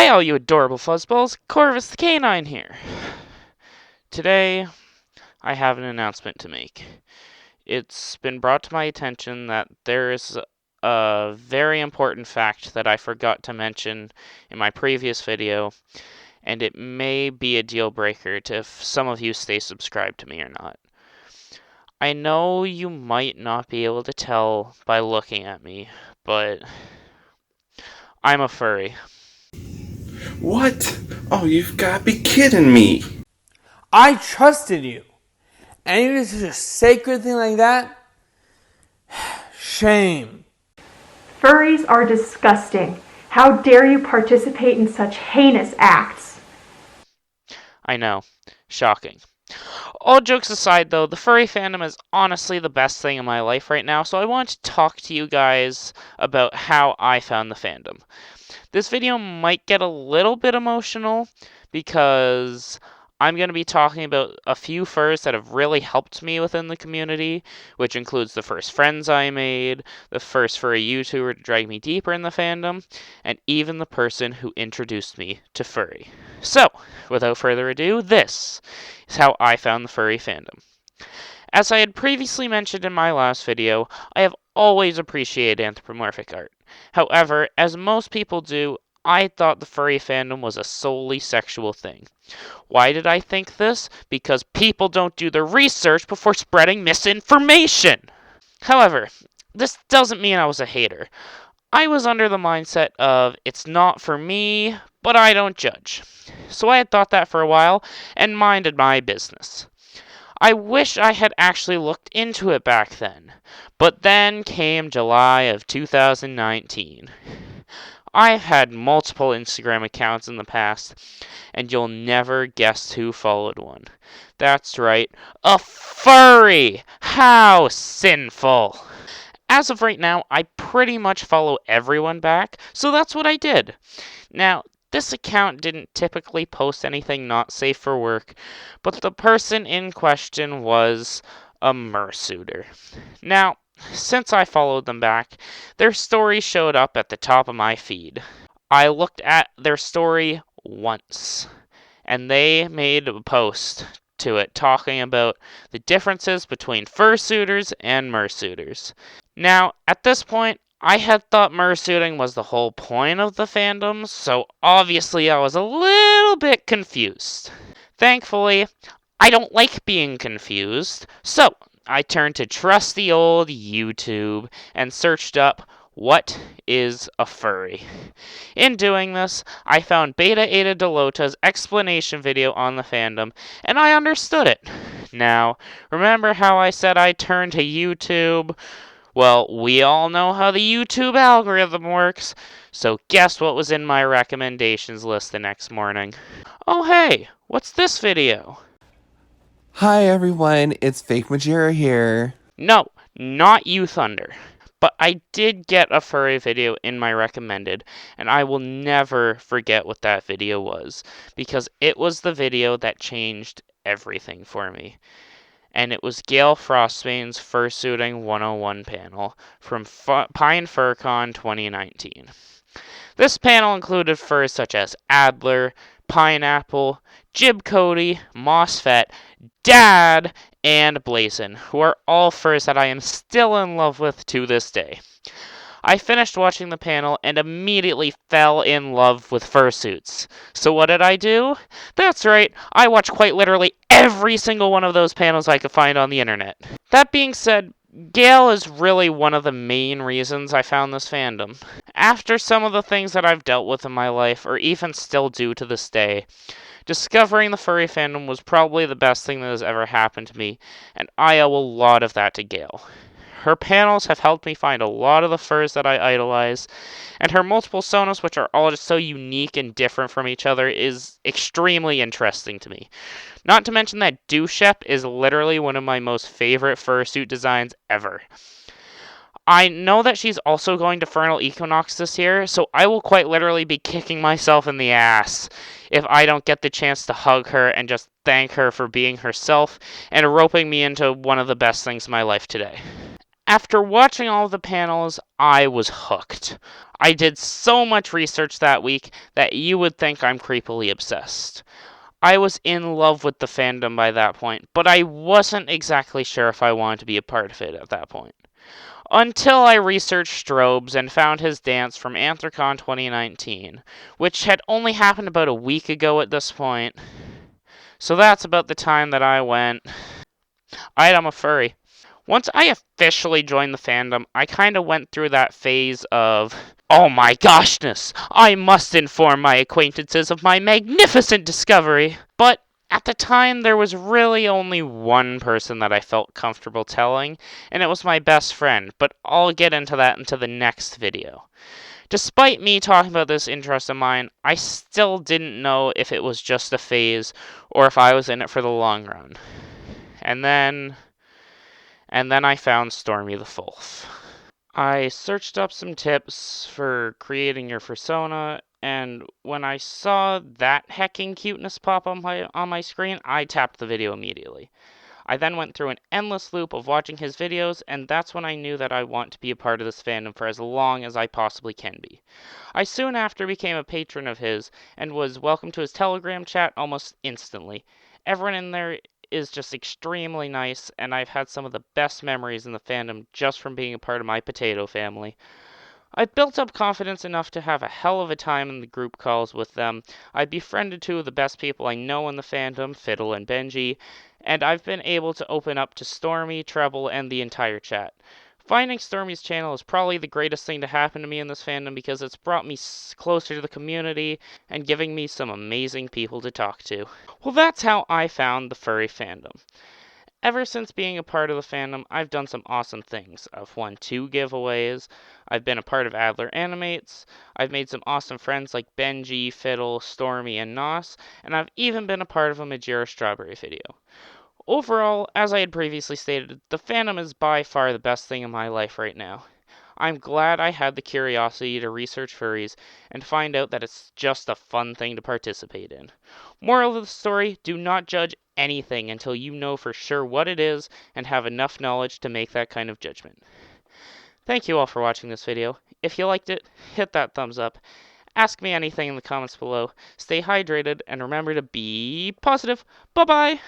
Hi all you adorable fuzzballs, Corvus the Canine here. Today, I have an announcement to make. It's been brought to my attention that there is a very important fact that I forgot to mention in my previous video, and it may be a deal breaker to if some of you stay subscribed to me or not. I know you might not be able to tell by looking at me, but I'm a furry. What? Oh, you've got to be kidding me. I trusted you. And you did such a sacred thing like that? Shame. Furries are disgusting. How dare you participate in such heinous acts? I know. Shocking. All jokes aside, though, the furry fandom is honestly the best thing in my life right now, so I want to talk to you guys about how I found the fandom. This video might get a little bit emotional because I'm going to be talking about a few furs that have really helped me within the community, which includes the first friends I made, the first furry YouTuber to drag me deeper in the fandom, and even the person who introduced me to furry. So, without further ado, this is how I found the furry fandom. As I had previously mentioned in my last video, I have always appreciated anthropomorphic art. However, as most people do, I thought the furry fandom was a solely sexual thing. Why did I think this? Because people don't do the research before spreading misinformation! However, this doesn't mean I was a hater. I was under the mindset of, it's not for me, but I don't judge. So I had thought that for a while, and minded my business. I wish I had actually looked into it back then. But then came July of 2019. I've had multiple Instagram accounts in the past, and you'll never guess who followed one. That's right, a furry! How sinful! As of right now, I pretty much follow everyone back, so that's what I did. Now, this account didn't typically post anything not safe for work, but the person in question was a mersuiter. Now, since I followed them back, their story showed up at the top of my feed. I looked at their story once, and they made a post to it talking about the differences between fursuiters and mersuiters. Now, at this point, I had thought mersuiting was the whole point of the fandom, so obviously I was a little bit confused. Thankfully, I don't like being confused, so I turned to trusty old YouTube and searched up, what is a furry? In doing this, I found Beta Ada Delota's explanation video on the fandom, and I understood it. Now, remember how I said I turned to YouTube? Well, we all know how the YouTube algorithm works, so guess what was in my recommendations list the next morning? Oh hey, what's this video? Hi everyone, it's Fake Majira here. No, not you, Thunder. But I did get a furry video in my recommended, and I will never forget what that video was, because it was the video that changed everything for me. And it was Gail Frostbane's Fursuiting 101 panel from Pine FurCon 2019. This panel included furs such as Adler, Pineapple, Jib Cody, Mossfet, Dad, and Blazon, who are all furs that I am still in love with to this day. I finished watching the panel and immediately fell in love with fursuits. So what did I do? That's right, I watched quite literally every single one of those panels I could find on the internet. That being said, Gail is really one of the main reasons I found this fandom. After some of the things that I've dealt with in my life, or even still do to this day, discovering the furry fandom was probably the best thing that has ever happened to me, and I owe a lot of that to Gail. Her panels have helped me find a lot of the furs that I idolize, and her multiple sonos, which are all just so unique and different from each other, is extremely interesting to me. Not to mention that Dushep is literally one of my most favorite fursuit designs ever. I know that she's also going to Fernal Equinox this year, so I will quite literally be kicking myself in the ass if I don't get the chance to hug her and just thank her for being herself and roping me into one of the best things in my life today. After watching all of the panels, I was hooked. I did so much research that week that you would think I'm creepily obsessed. I was in love with the fandom by that point, but I wasn't exactly sure if I wanted to be a part of it at that point. Until I researched Strobes and found his dance from Anthrocon 2019, which had only happened about a week ago at this point. So that's about the time that I went, I'm a furry. Once I officially joined the fandom, I kind of went through that phase of, oh my goshness, I must inform my acquaintances of my magnificent discovery. But at the time, there was really only one person that I felt comfortable telling, and it was my best friend, but I'll get into that into the next video. Despite me talking about this interest of mine, I still didn't know if it was just a phase or if I was in it for the long run. And then I found Stormy the Fulf. I searched up some tips for creating your persona, and when I saw that hecking cuteness pop on my screen, I tapped the video immediately. I then went through an endless loop of watching his videos, and that's when I knew that I want to be a part of this fandom for as long as I possibly can be. I soon after became a patron of his, and was welcomed to his Telegram chat almost instantly. Everyone in there is just extremely nice, and I've had some of the best memories in the fandom just from being a part of my potato family. I've built up confidence enough to have a hell of a time in the group calls with them. I've befriended two of the best people I know in the fandom, Fiddle and Benji, and I've been able to open up to Stormy, Treble, and the entire chat. Finding Stormy's channel is probably the greatest thing to happen to me in this fandom because it's brought me closer to the community and giving me some amazing people to talk to. Well, that's how I found the furry fandom. Ever since being a part of the fandom, I've done some awesome things. I've won 2 giveaways, I've been a part of Adler Animates, I've made some awesome friends like Benji, Fiddle, Stormy, and Nos, and I've even been a part of a Majira Strawberry video. Overall, as I had previously stated, the fandom is by far the best thing in my life right now. I'm glad I had the curiosity to research furries and find out that it's just a fun thing to participate in. Moral of the story, do not judge anything until you know for sure what it is and have enough knowledge to make that kind of judgment. Thank you all for watching this video. If you liked it, hit that thumbs up. Ask me anything in the comments below. Stay hydrated and remember to be positive. Bye bye!